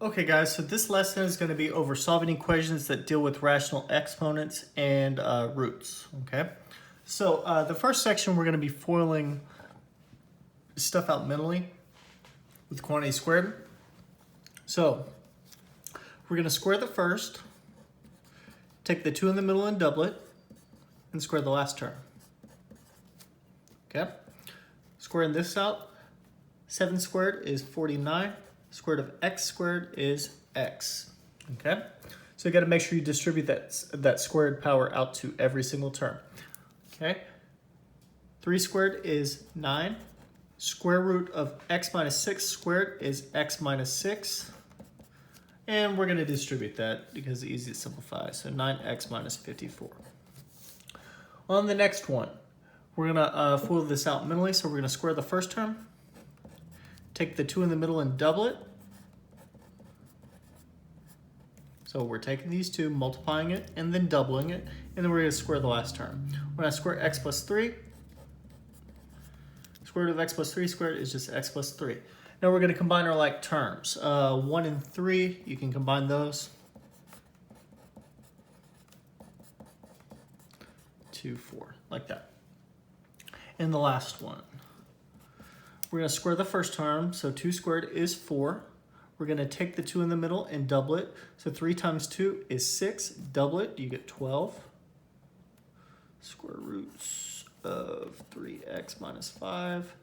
Okay guys, so this lesson is going to be over solving equations that deal with rational exponents and roots, okay? So the first section we're going to be foiling stuff out mentally with quantity squared. So we're going to square the first, take the 2 in the middle and double it, and square the last term. Okay? Squaring this out, 7 squared is 49. Square root of x squared is x. Okay? So you got to make sure you distribute that squared power out to every single term. Okay? 3 squared is 9. Square root of x minus 6 squared is x minus 6. And we're going to distribute that because it's easy to simplify. So 9x minus 54. On the next one, we're going to FOIL this out mentally. So we're going to square the first term. Take the 2 in the middle and double it. So we're taking these two, multiplying it, and then doubling it, and then we're going to square the last term. We're going to square x plus 3. Square root of x plus 3 squared is just x plus 3. Now we're going to combine our like terms. 1 and 3, you can combine those. 2, 4, like that. And the last one. We're going to square the first term, so 2 squared is 4. We're going to take the 2 in the middle and double it. So 3 times 2 is 6. Double it, you get 12. Square roots of 3x minus 5.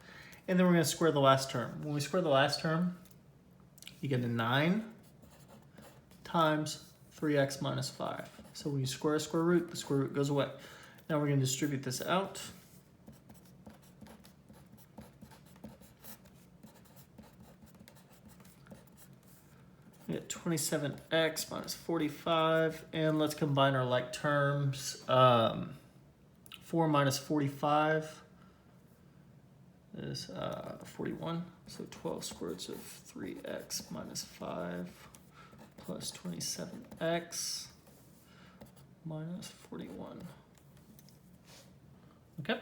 And then we're going to square the last term. When we square the last term, you get a 9 times 3x minus 5. So when you square a square root, the square root goes away. Now we're going to distribute this out. We get 27x minus 45, and let's combine our like terms. 4 minus 45 is 41, so 12 square roots of 3x minus 5 plus 27x minus 41. Okay,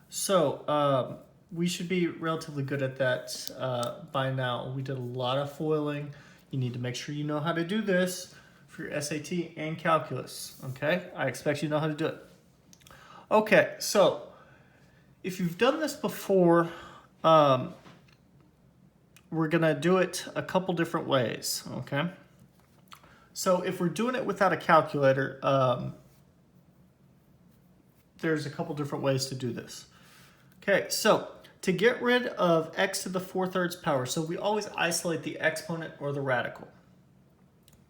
so we should be relatively good at that by now. We did a lot of foiling. You need to make sure you know how to do this for your SAT and calculus, okay? I expect you to know how to do it. Okay, so if you've done this before, we're gonna do it a couple different ways, okay? So if we're doing it without a calculator, there's a couple different ways to do this. Okay, so to get rid of x to the 4/3 power, so we always isolate the exponent or the radical.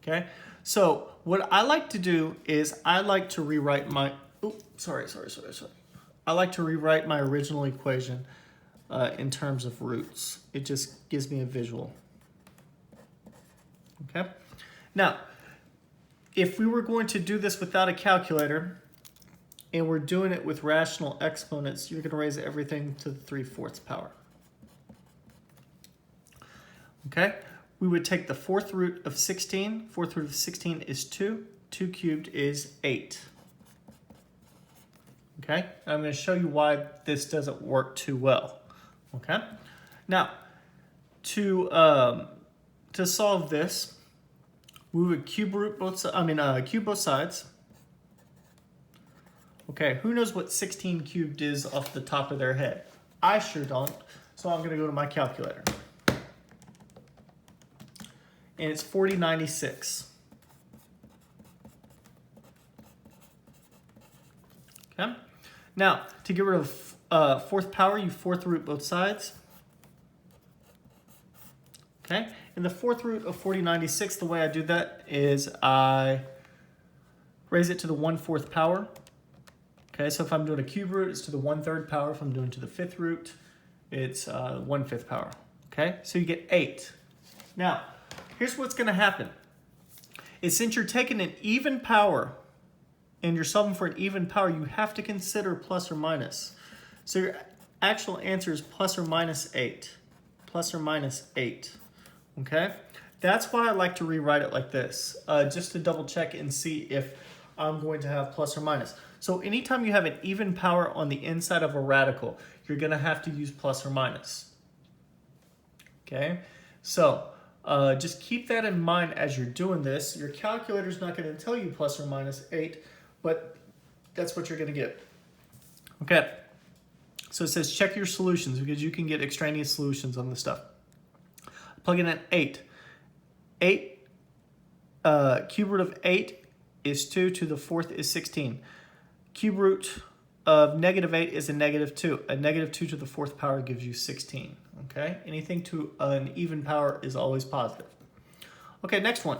Okay, so what I like to do is I like to rewrite my, I like to rewrite my original equation in terms of roots. It just gives me a visual. Okay, now if we were going to do this without a calculator, and we're doing it with rational exponents, you're going to raise everything to the 3/4 power. Okay? We would take the 4th root of 16. 4th root of 16 is 2. 2 cubed is 8. Okay? And I'm going to show you why this doesn't work too well. Okay? Now, to solve this, we would cube both sides. Okay, who knows what 16 cubed is off the top of their head? I sure don't, so I'm going to go to my calculator. And it's 4096. Okay? Now, to get rid of 4th power, you 4th root both sides. Okay? And the 4th root of 4096, the way I do that is I raise it to the 1/4 power. Okay, so if I'm doing a cube root, it's to the 1/3 power. If I'm doing to the 5th root, it's 1/5 power. Okay, so you get 8. Now, here's what's going to happen. Is since you're taking an even power and you're solving for an even power, you have to consider plus or minus. So your actual answer is plus or minus 8. Plus or minus 8. Okay, that's why I like to rewrite it like this, just to double check and see if I'm going to have plus or minus. So anytime you have an even power on the inside of a radical, you're going to have to use plus or minus. Okay, so Just keep that in mind as you're doing this. Your calculator's not going to tell you plus or minus 8, but that's what you're going to get. Okay, so it says check your solutions because you can get extraneous solutions on this stuff. Plug in an 8. 8, cube root of 8 is 2 to the 4th is 16. Cube root of negative 8 is a negative 2. A negative 2 to the 4th power gives you 16. Okay, anything to an even power is always positive. Okay, next one.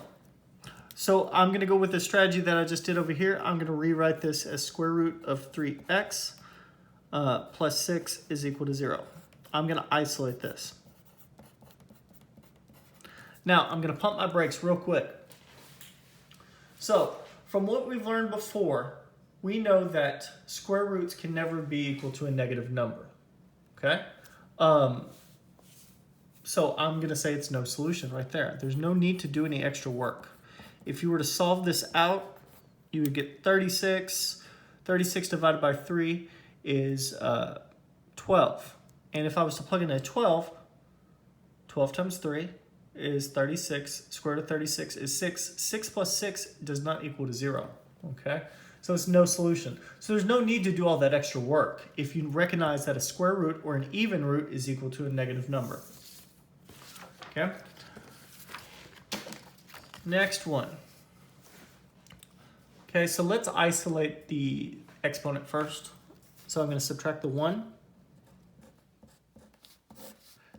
So I'm going to go with the strategy that I just did over here. I'm going to rewrite this as square root of 3x plus 6 is equal to 0. I'm going to isolate this. Now, I'm going to pump my brakes real quick. So, from what we've learned before, we know that square roots can never be equal to a negative number. Okay? So I'm going to say it's no solution right there. There's no need to do any extra work. If you were to solve this out, you would get 36. 36 divided by 3 is 12. And if I was to plug in a 12, 12 times 3 is 36. Square root of 36 is 6. 6 plus 6 does not equal to 0. Okay? So it's no solution. So there's no need to do all that extra work if you recognize that a square root or an even root is equal to a negative number. Okay? Next one. Okay, so let's isolate the exponent first. So I'm going to subtract the 1.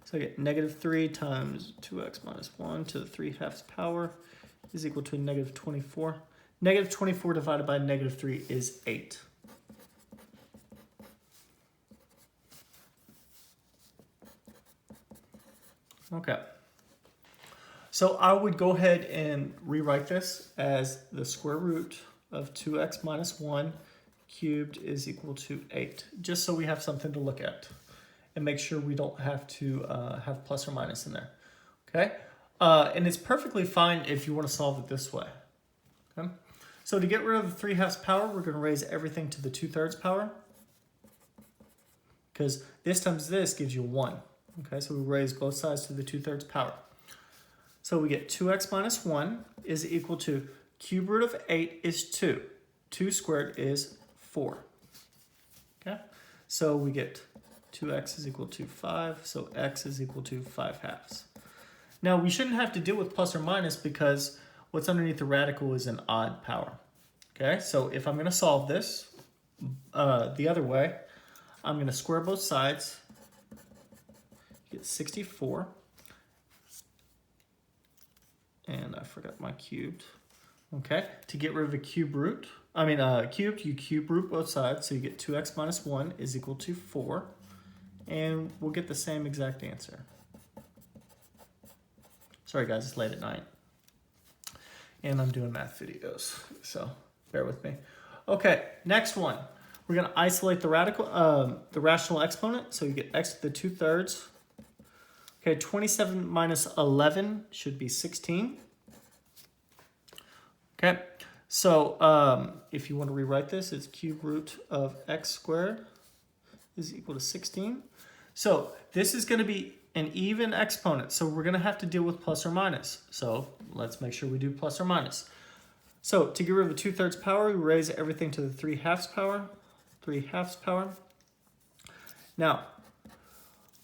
So I get negative 3 times 2x minus 1 to the 3/2 power is equal to a negative 24. Negative 24 divided by negative 3 is 8. Okay. So I would go ahead and rewrite this as the square root of 2x minus 1 cubed is equal to 8, just so we have something to look at and make sure we don't have to have plus or minus in there. Okay? And it's perfectly fine if you want to solve it this way. Okay? So to get rid of the 3/2 power, we're going to raise everything to the 2/3 power, because this times this gives you 1. Okay, so we raise both sides to the 2/3 power. So we get 2x minus 1 is equal to cube root of 8 is 2. 2 squared is 4. Okay, so we get 2x is equal to 5, so x is equal to 5/2. Now we shouldn't have to deal with plus or minus because what's underneath the radical is an odd power. Okay, so if I'm going to solve this the other way, I'm going to square both sides. Get 64. And I forgot my cubed. Okay, to get rid of a cube root, cubed, you cube root both sides, so you get 2x minus 1 is equal to 4. And we'll get the same exact answer. Sorry guys, it's late at night. And I'm doing math videos, so bear with me. Okay, next one. We're going to isolate the rational exponent, so you get x to the 2/3. Okay, 27 minus 11 should be 16. Okay, so if you want to rewrite this, it's cube root of x squared is equal to 16. So this is going to be an even exponent, so we're going to have to deal with plus or minus. So let's make sure we do plus or minus. So to get rid of the 2/3 power, we raise everything to the 3/2 power. 3/2 power. Now,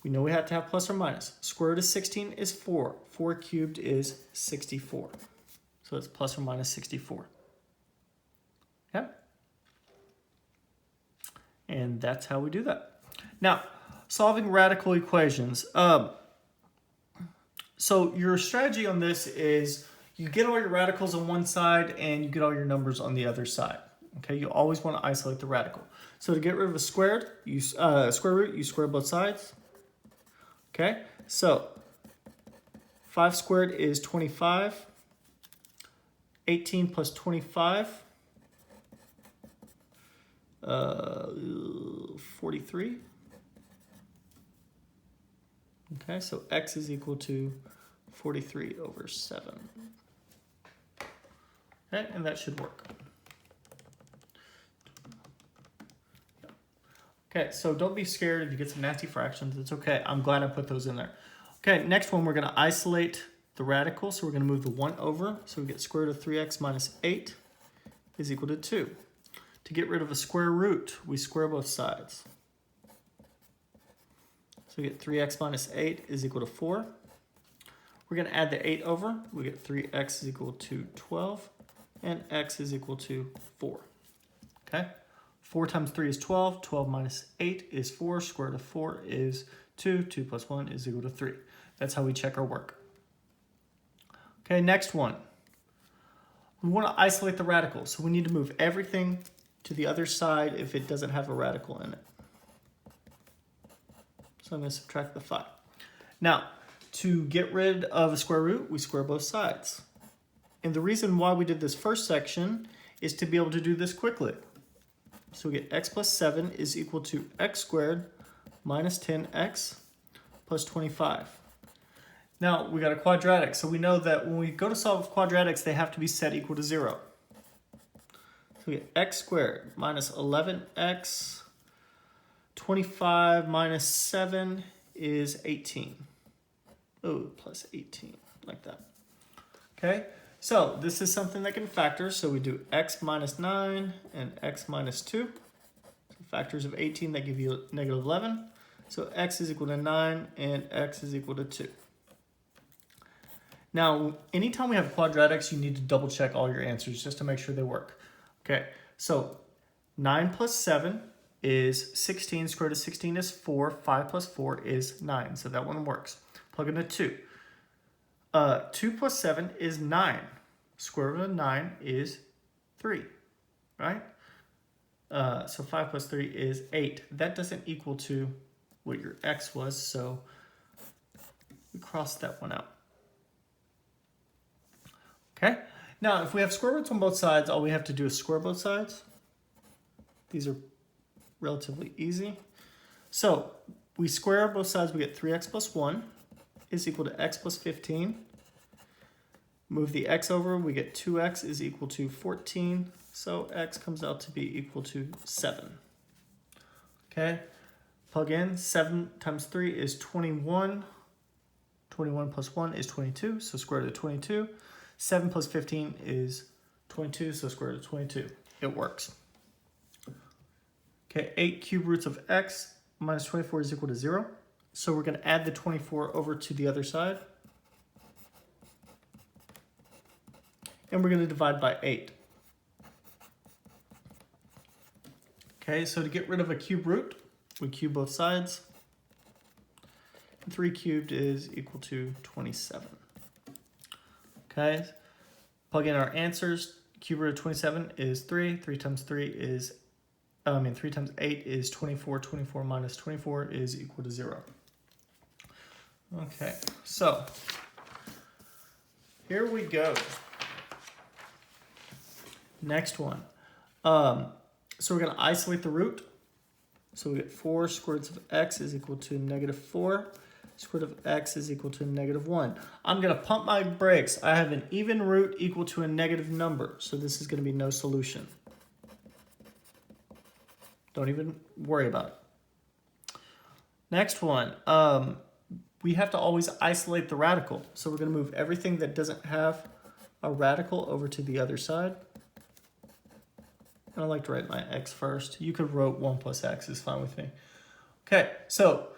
we know we have to have plus or minus. Square root of 16 is 4. 4 cubed is 64. So it's plus or minus 64. Okay? And that's how we do that. Now, solving radical equations. So your strategy on this is you get all your radicals on one side and you get all your numbers on the other side. Okay, you always want to isolate the radical. So to get rid of a squared, square root, you square both sides. Okay, so 5 squared is 25. 18 plus 25, 43. Okay, so x is equal to 43 over 7. Okay, and that should work. Okay, so don't be scared if you get some nasty fractions. It's okay. I'm glad I put those in there. Okay, next one, we're going to isolate the radical, so we're going to move the 1 over. So we get square root of 3x minus 8 is equal to 2. To get rid of a square root, we square both sides. So we get 3x minus 8 is equal to 4. We're going to add the 8 over. We get 3x is equal to 12, and x is equal to 4. Okay? 4 times 3 is 12. 12 minus 8 is 4. Square root of 4 is 2. 2 plus 1 is equal to 3. That's how we check our work. Okay, next one. We want to isolate the radical, so we need to move everything to the other side if it doesn't have a radical in it. So I'm going to subtract the 5. Now, to get rid of a square root, we square both sides. And the reason why we did this first section is to be able to do this quickly. So we get x plus 7 is equal to x squared minus 10x plus 25. Now, we got a quadratic, so we know that when we go to solve quadratics, they have to be set equal to 0. So we get x squared minus 11x, 25 minus 7 is 18. Oh, plus 18, like that. Okay, so this is something that can factor, so we do x minus 9 and x minus 2. So factors of 18 that give you negative 11. So x is equal to 9 and x is equal to 2. Now, anytime we have quadratics, you need to double check all your answers just to make sure they work. Okay, so 9 plus 7 is 16. Square root of 16 is 4. 5 plus 4 is 9. So that one works. Plug in a 2. 2 plus 7 is 9. Square root of 9 is 3, right? So 5 plus 3 is 8. That doesn't equal to what your x was, so we cross that one out. Okay, now if we have square roots on both sides, all we have to do is square both sides. These are relatively easy. So we square both sides, we get 3x plus 1 is equal to x plus 15. Move the x over, we get 2x is equal to 14. So x comes out to be equal to 7. Okay, plug in, 7 times 3 is 21. 21 plus 1 is 22, so square root of 22. 7 plus 15 is 22, so square root of 22. It works. Okay, 8 cube roots of x minus 24 is equal to 0. So we're going to add the 24 over to the other side. And we're going to divide by 8. Okay, so to get rid of a cube root, we cube both sides. 3 cubed is equal to 27. Okay, plug in our answers. Cube root of 27 is 3. 3 times 3 is, 3 times 8 is 24. 24 minus 24 is equal to 0. Okay, so here we go. Next one. So we're going to isolate the root. So we get 4 square roots of x is equal to negative 4. Square root of x is equal to negative 1. I'm going to pump my brakes. I have an even root equal to a negative number, so this is going to be no solution. Don't even worry about it. Next one. We have to always isolate the radical. So we're going to move everything that doesn't have a radical over to the other side. And I like to write my x first. You could write 1 plus x is fine with me. Okay, so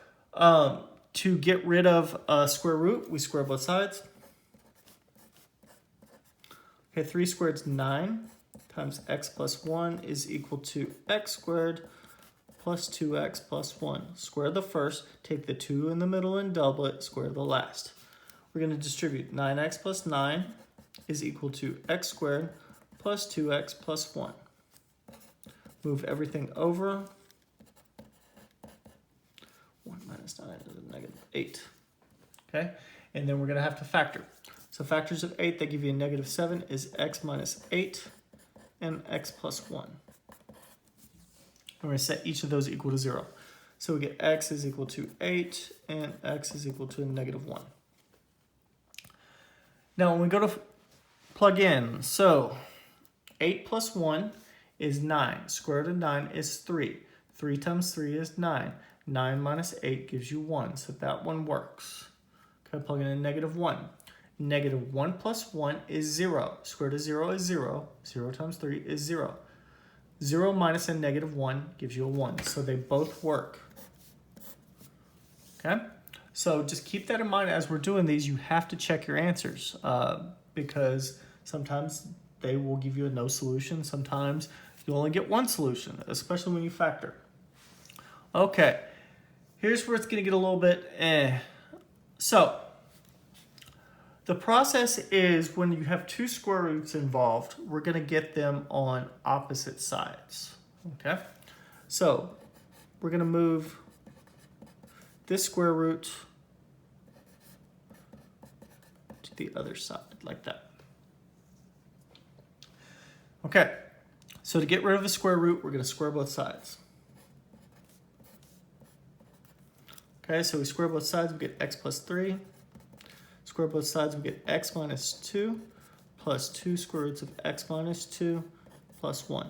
to get rid of a square root, we square both sides. Okay, 3 squared is 9 times x plus 1 is equal to x squared plus 2x plus 1. Square the first, take the 2 in the middle and double it, square the last. We're going to distribute 9x plus 9 is equal to x squared plus 2x plus 1. Move everything over. 1 minus 9 is a negative 8. Okay, and then we're going to have to factor. So factors of 8 that give you a negative 7 is x minus 8 and x plus 1. We're going to set each of those equal to 0. So we get x is equal to 8 and x is equal to a negative 1. Now when we go to plug in, so 8 plus 1 is 9. Square root of 9 is 3. 3 times 3 is 9. 9 minus 8 gives you 1, so that one works. Okay, plug in a negative 1. Negative 1 plus 1 is 0. Square root of 0 is 0. 0 times 3 is 0. 0 minus a negative 1 gives you a 1. So they both work. Okay? So just keep that in mind as we're doing these. You have to check your answers because sometimes they will give you a no solution. Sometimes you only get one solution, especially when you factor. Okay, here's where it's going to get a little bit So the process is when you have two square roots involved, we're going to get them on opposite sides. Okay, so we're going to move this square root to the other side like that. Okay, so to get rid of the square root, we're going to square both sides. Okay, so we square both sides, we get x plus 3. Square both sides, we get x minus 2 plus 2 square roots of x minus 2 plus 1.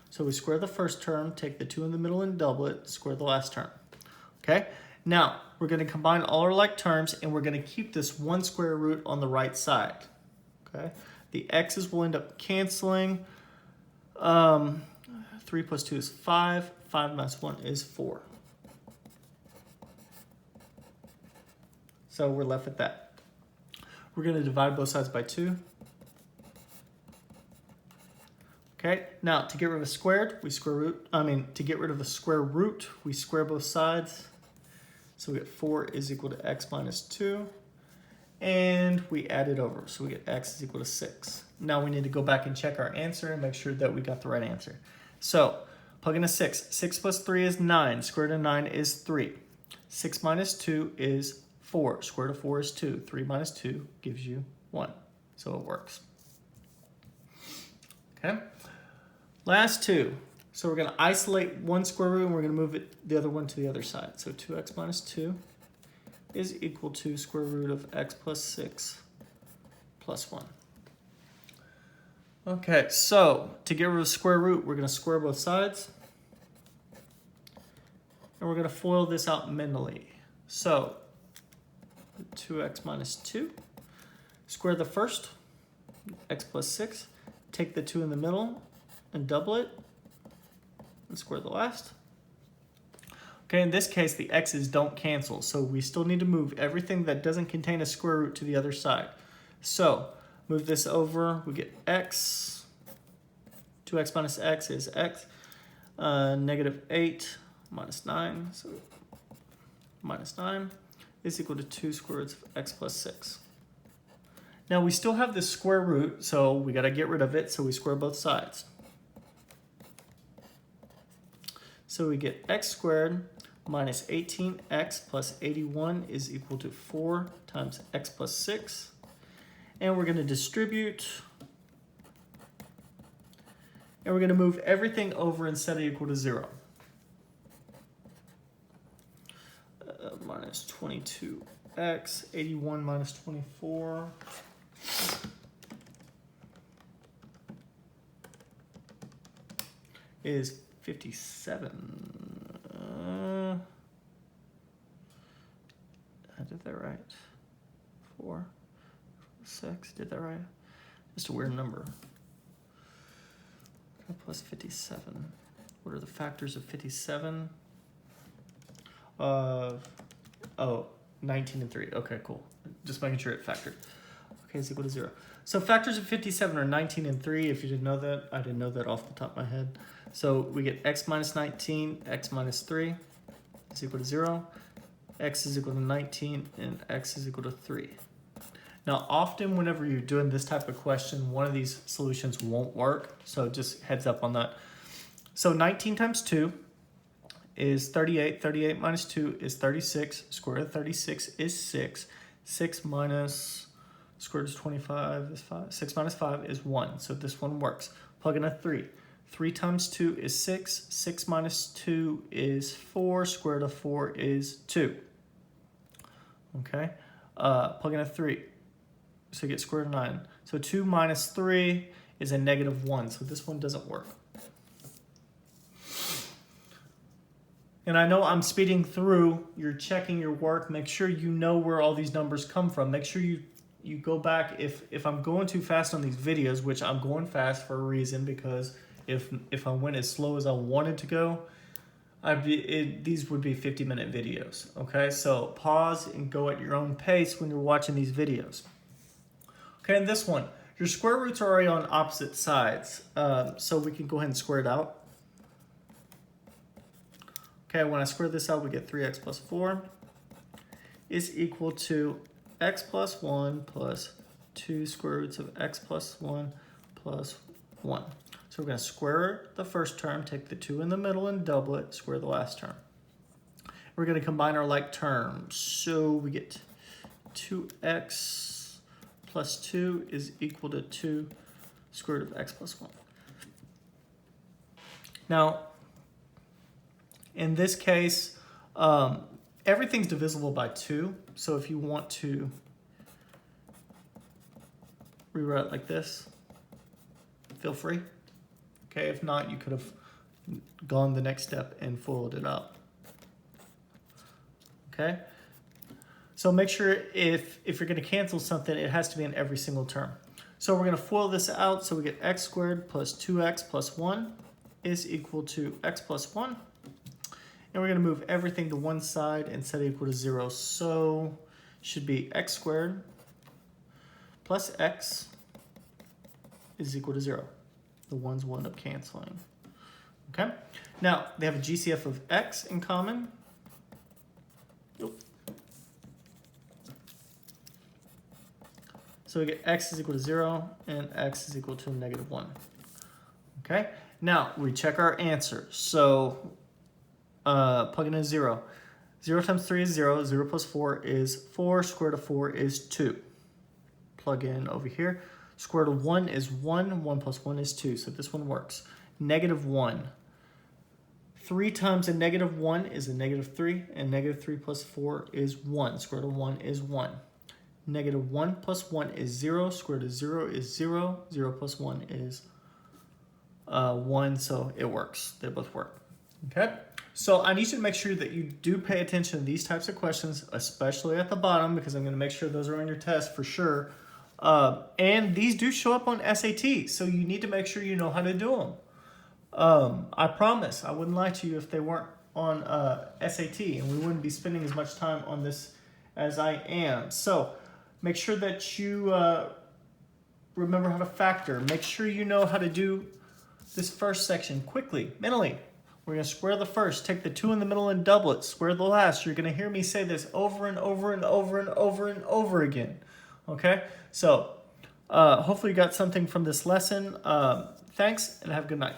So we square the first term, take the 2 in the middle and double it, square the last term. Okay, now we're going to combine all our like terms and we're going to keep this one square root on the right side. Okay, the x's will end up canceling. 3 plus 2 is 5. 5 minus 1 is 4. So we're left with that. We're going to divide both sides by 2. Okay, now to get rid of a squared, we to get rid of the square root, we square both sides. So we get 4 is equal to x minus 2. And we add it over, so we get x is equal to 6. Now we need to go back and check our answer and make sure that we got the right answer. So plug in a 6. 6 plus 3 is 9. Square root of 9 is 3. 6 minus 2 is 4. Square root of 4 is 2. 3 minus 2 gives you 1. So it works. Okay. Last two. So we're going to isolate one square root and we're going to move the other one to the other side. So 2x minus 2 is equal to square root of x plus 6 plus 1. Okay, so to get rid of the square root, we're going to square both sides. And we're going to FOIL this out mentally. So 2x minus 2. Square the first, x plus 6. Take the 2 in the middle and double it. And square the last. Okay, in this case, the x's don't cancel, so we still need to move everything that doesn't contain a square root to the other side. So, move this over, we get x. 2x minus x is x. Negative 8 minus 9, so minus 9 is equal to 2 square roots of x plus 6. Now, we still have this square root, so we got to get rid of it, so we square both sides. So we get x squared minus 18x plus 81 is equal to 4 times x plus 6. And we're going to distribute. And we're going to move everything over and set it equal to 0. Minus 22x, 81 minus 24. Is 57. I did that right. 4, 6, did that right? Just a weird number. Plus 57. What are the factors of 57? Oh, 19 and 3. Okay, cool. Just making sure it factored. Okay, it's equal to 0. So factors of 57 are 19 and 3. If you didn't know that, I didn't know that off the top of my head. So we get x minus 19, x minus 3 is equal to 0. X is equal to 19, and x is equal to 3. Now, often whenever you're doing this type of question, one of these solutions won't work. So just heads up on that. So 19 times 2 is 38. 38 minus 2 is 36. Square root of 36 is 6. 6 minus square root of 25 is 5. 6 minus 5 is 1. So this one works. Plug in a 3. 3 times 2 is 6. 6 minus 2 is 4. Square root of 4 is 2. Okay. Plug in a 3. So you get square root of 9. So 2 minus 3 is a negative 1. So this one doesn't work. And I know I'm speeding through. You're checking your work. Make sure you know where all these numbers come from. Make sure you you go back, if I'm going too fast on these videos, which I'm going fast for a reason, because if I went as slow as I wanted to go, these would be 50-minute videos, okay? So pause and go at your own pace when you're watching these videos. Okay, and this one, your square roots are already on opposite sides, so we can go ahead and square it out. Okay, when I square this out, we get 3x plus 4 is equal to x plus 1 plus 2 square roots of x plus 1 plus 1. So we're going to square the first term, take the 2 in the middle and double it, square the last term. We're going to combine our like terms. So we get 2x plus 2 is equal to 2 square root of x plus 1. Now, in this case, everything's divisible by 2. So if you want to rewrite it like this, feel free. Okay, if not, you could have gone the next step and folded it up. Okay, so make sure if you're going to cancel something, it has to be in every single term. So we're going to FOIL this out, so we get x squared plus 2x plus 1 is equal to x plus 1. And we're going to move everything to one side and set it equal to 0. So should be x squared plus x is equal to 0. The ones will end up canceling. Okay. Now they have a GCF of x in common. So we get x is equal to 0 and x is equal to -1. Okay. Now we check our answer. So plugging in 0. 0 times 3 is 0. 0 plus 4 is 4. Square root of 4 is 2. Plug in over here. Square root of 1 is 1. 1 plus 1 is 2. So this one works. -1. 3 times a -1 is a -3. And -3 plus 4 is 1. Square root of 1 is 1. -1 plus 1 is 0. Square root of 0 is 0. 0 plus 1 is 1. So it works. They both work. Okay. So I need you to make sure that you do pay attention to these types of questions, especially at the bottom, because I'm going to make sure those are on your test for sure. And these do show up on SAT, so you need to make sure you know how to do them. I promise, I wouldn't lie to you if they weren't on SAT, and we wouldn't be spending as much time on this as I am. So make sure that you remember how to factor. Make sure you know how to do this first section quickly, mentally. We're going to square the first, take the 2 in the middle and double it, square the last. You're going to hear me say this over and over and over and over and over again. Okay? So hopefully you got something from this lesson. Thanks, and have a good night.